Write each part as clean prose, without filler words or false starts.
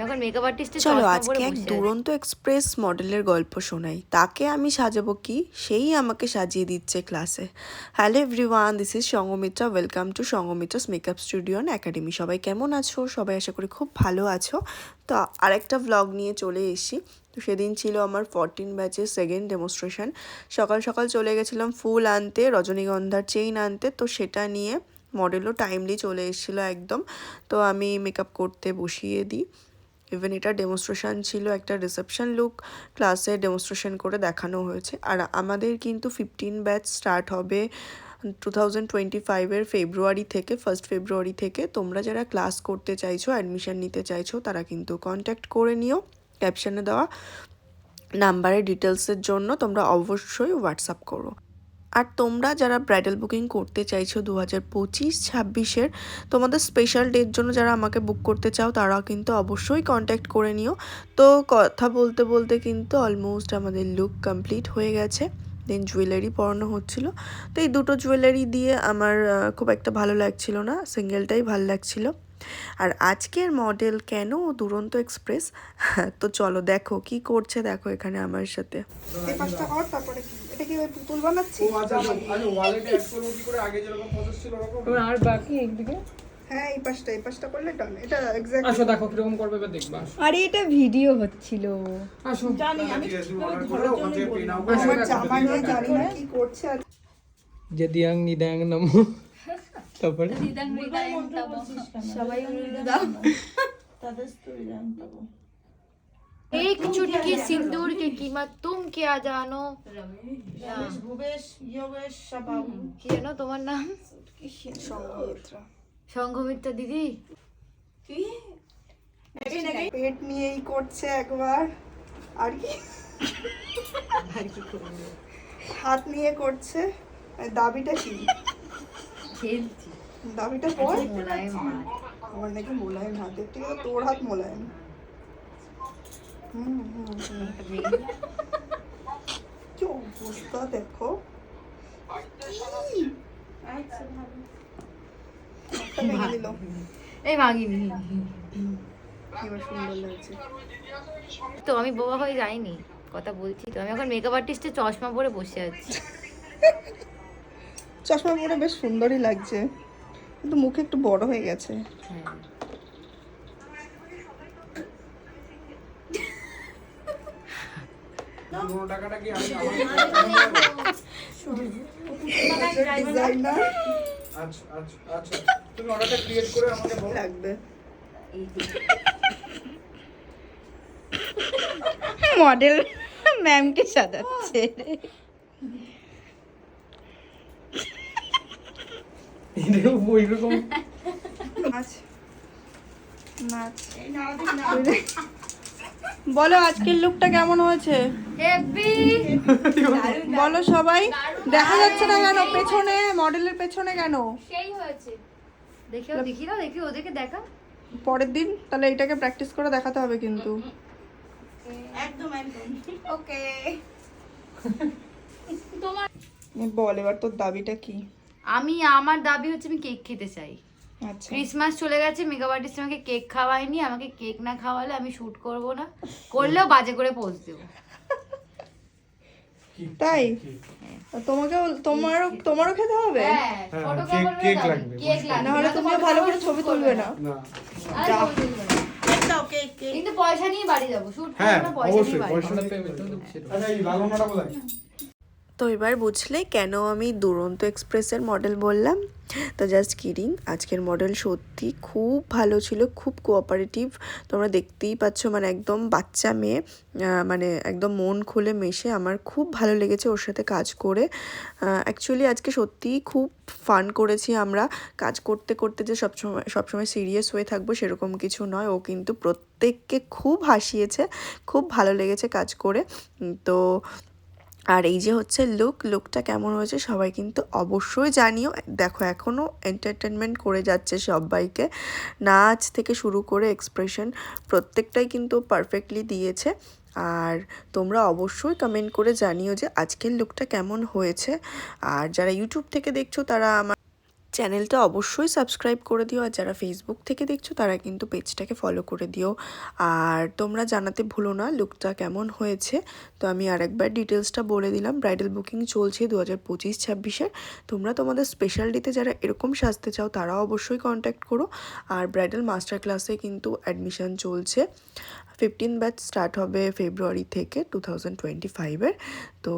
এখন মেকআপ আর্টিস্টের চলো চশমা আজকে পরে এক বসে আছি। দুরন্ত এক্সপ্রেস মডেলের গল্প শোনাই। তাকে আমি সাজাবো কি, সেই আমাকে সাজিয়ে দিচ্ছে ক্লাসে। Hello everyone, this is Sanghamitra. Welcome to Sanghamitra's makeup studio and academy. সবাই কেমন আছো? সবাই আশা করি খুব ভালো আছো। তো আরেকটা ভ্লগ নিয়ে চলে এসেছি। তো সেদিন ছিল আমার 14 ব্যাচের সেকেন্ড ডেমনস্ট্রেশন। সকাল সকাল চলে গেছিলাম ফুল আনতে, রজনীগন্ধার চেইন আনতে। তো সেটা নিয়ে মডেলও টাইমলি চলে এসেছিলো একদম। তো আমি মেকআপ করতে বসিয়ে দিই। ইভেন এটা ডেমনস্ট্রেশন ছিল, একটা রিসেপশন লুক ক্লাসে ডেমনস্ট্রেশন করে দেখানো হয়েছে। আর আমাদের কিন্তু 15 ব্যাচ স্টার্ট হবে 2025-এর ফেব্রুয়ারি থেকে, 1 ফেব্রুয়ারি থেকে। তোমরা যারা ক্লাস করতে চাইছো, অ্যাডমিশন নিতে চাইছো, তারা কিন্তু কন্ট্যাক্ট করে নিও। ক্যাপশনে দেওয়া নাম্বারের ডিটেলসের জন্য তোমরা অবশ্যই হোয়াটসঅ্যাপ করো। আর তোমরা যারা ব্রাইডাল বুকিং করতে চাইছো 2025-26-এর, তোমাদের স্পেশাল ডের জন্য যারা আমাকে বুক করতে চাও, তারাও কিন্তু অবশ্যই কন্ট্যাক্ট করে নিও। তো কথা বলতে বলতে কিন্তু অলমোস্ট আমাদের লুক কমপ্লিট হয়ে গেছে। দেন জুয়েলারি পরানো হচ্ছিল। তো এই দুটো জুয়েলারি দিয়ে আমার খুব একটা ভালো লাগছিল না, সিঙ্গেলটাই ভালো লাগছিল। আর আজকের মডেল কেন দুরন্ত এক্সপ্রেস, তো চলো দেখো কি করছে। দেখো এখানে আমার সাথে এই পাঁচটা কর, তারপরে কি এটা কি ওই পুতুল বানাচ্ছি? ও আচ্ছা আচ্ছা, আমি ওয়ালেটে অ্যাড করব কি করে? আগে যেরকম প্রসেস ছিল ওরকম। আর বাকি একদিকে হ্যাঁ, এই পাঁচটা করলে ডান। এটা এক্স্যাক্ট। আসো দেখো কিরকম করবে এবার দেখবা। আরে এটা ভিডিও হচ্ছিল। আসো জানি আমি ঠিক আছে, অর্ডার করো, ওখান থেকে প্রিন্ট আউট করে আমার জামা নিয়ে জানি না কি করছে। আর যে দিয়াং নিদাং নমো, তারপরে সবাই দাও। एक चुटकी सिंदूर की कीमत तुम क्या जानो। কি জানো তোমার নাম? সঙ্গীতরা সংঘমিত্রা দিদি। পেট নিয়েই করছে একবার, আর কি হাত নিয়ে করছে। আর দাবিটা কি? খেলছি দাবিটা পর। মোলায়েম হাত। আমার নাকি মোলায়েম হাত, ঠিক আছে তোর হাত মোলায়েম। কি অবস্থা দেখো। একটা ভেঙে দিল। এই ভাগিনি। এবার সুন্দর লাগছে। তো আমি বোবা হয়ে যাইনি, কথা বলছি তো। আমি এখন মেকআপ আর্টিস্টের চশমা পরে বসে আছি। চশমা পরে বেশ সুন্দরই লাগছে, কিন্তু মুখে একটু বড় হয়ে গেছে। হ্যাঁ, পুরো টাকাটা কি আমি ডিজাইনার আচ্ছা আচ্ছা আচ্ছা, তুমি অর্ডারটা ক্রিয়েট করে আমাকে বলো। লাগবে। মডেল ম্যামকে সাজাচ্ছে। এটাও ওইরকম নাচ নাচ। বলো আজকের লুকটা কেমন হয়েছে? হেভি। বলো সবাই। দেখা যাচ্ছে না কেন পেছনে, মডেলের পেছনে কেন? সেই হয়েছে। দেখি ওদেরকে দেখা। পরের দিন তাহলে এটাকে প্র্যাকটিস করে দেখাতে হবে কিন্তু। ওকে। বল এবার তোর দাবিটা কি? আমার দাবি হচ্ছে আমি কেক খেতে চাই। আচ্ছা, ক্রিসমাস চলে গেছে, মেকআপ আর্টিস্ট আমাকে কেক খাওয়ায়নি। আমাকে কেক না খাওয়ালে আমি শুট করব না, করলেও বাজে করে পোজ দেবো। তাই তোমারও খেতে হবে? হ্যাঁ, ফটোগ্রাফারও কেক লাগবে, লাগবে। কেক লাগবে। না হলে তুমিও ভালো করে ছবি তুলবে না। না আরে ছবি তুলবে না। কিন্তু পয়সা নিয়ে বাড়ি যাবো, শুট হ্যাঁ করবো না, পয়সা অবশ্যই নিয়ে বাড়ি পয়সা যাবো। আমরা পেমেন্ট তো দিচ্ছি। আচ্ছা, এই লালনাটা কোথায়? তো এবার বুঝলে কেন আমি দুরন্ত এক্সপ্রেসের মডেল বললাম। তো জাস্ট কিডিং, আজকের মডেল সত্যি খুব ভালো ছিল, খুব কোঅপারেটিভ। তোমরা দেখতেই পাচ্ছ, মানে একদম বাচ্চা মেয়ে, মানে একদম মন খুলে মেশে। আমার খুব ভালো লেগেছে ওর সাথে কাজ করে। অ্যাকচুয়ালি আজকে সত্যিই খুব ফান করেছি আমরা। কাজ করতে করতে যে সবসময় সিরিয়াস হয়ে থাকবো সেরকম কিছু নয়। ও কিন্তু প্রত্যেককে খুব হাসিয়েছে, খুব ভালো লেগেছে কাজ করে। তো আর এই যে হচ্ছে লুকটা কেমন হয়েছে সবাই কিন্তু অবশ্যই জানিও। দেখো এখনও এন্টারটেনমেন্ট করে যাচ্ছে সবাইকে, নাচ থেকে শুরু করে এক্সপ্রেশন প্রত্যেকটাই কিন্তু পারফেক্টলি দিয়েছে। আর তোমরা অবশ্যই কমেন্ট করে জানিও যে আজকের লুকটা কেমন হয়েছে। আর যারা ইউটিউব থেকে দেখছো তারা আমার চ্যানেলটা অবশ্যই সাবস্ক্রাইব করে দিও, আর যারা ফেসবুক থেকে দেখছো তারা কিন্তু পেজটাকে ফলো করে দিও। আর তোমরা জানাতে ভুলো না লুকটা কেমন হয়েছে। তো আমি আরেকবার ডিটেলসটা বলে দিলাম, ব্রাইডাল বুকিং চলছে 2025-26-এর। তোমরা তোমাদের স্পেশাল ডেতে যারা এরকম সাজতে চাও তারা অবশ্যই কন্ট্যাক্ট করো। আর ব্রাইডাল মাস্টার ক্লাসে কিন্তু অ্যাডমিশন চলছে, 15 ব্যাচ স্টার্ট হবে ফেব্রুয়ারি থেকে 2025-এর। তো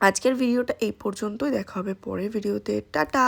আজকের ভিডিওটা এই পর্যন্তই, দেখা হবে পরের ভিডিওতে। টাটা।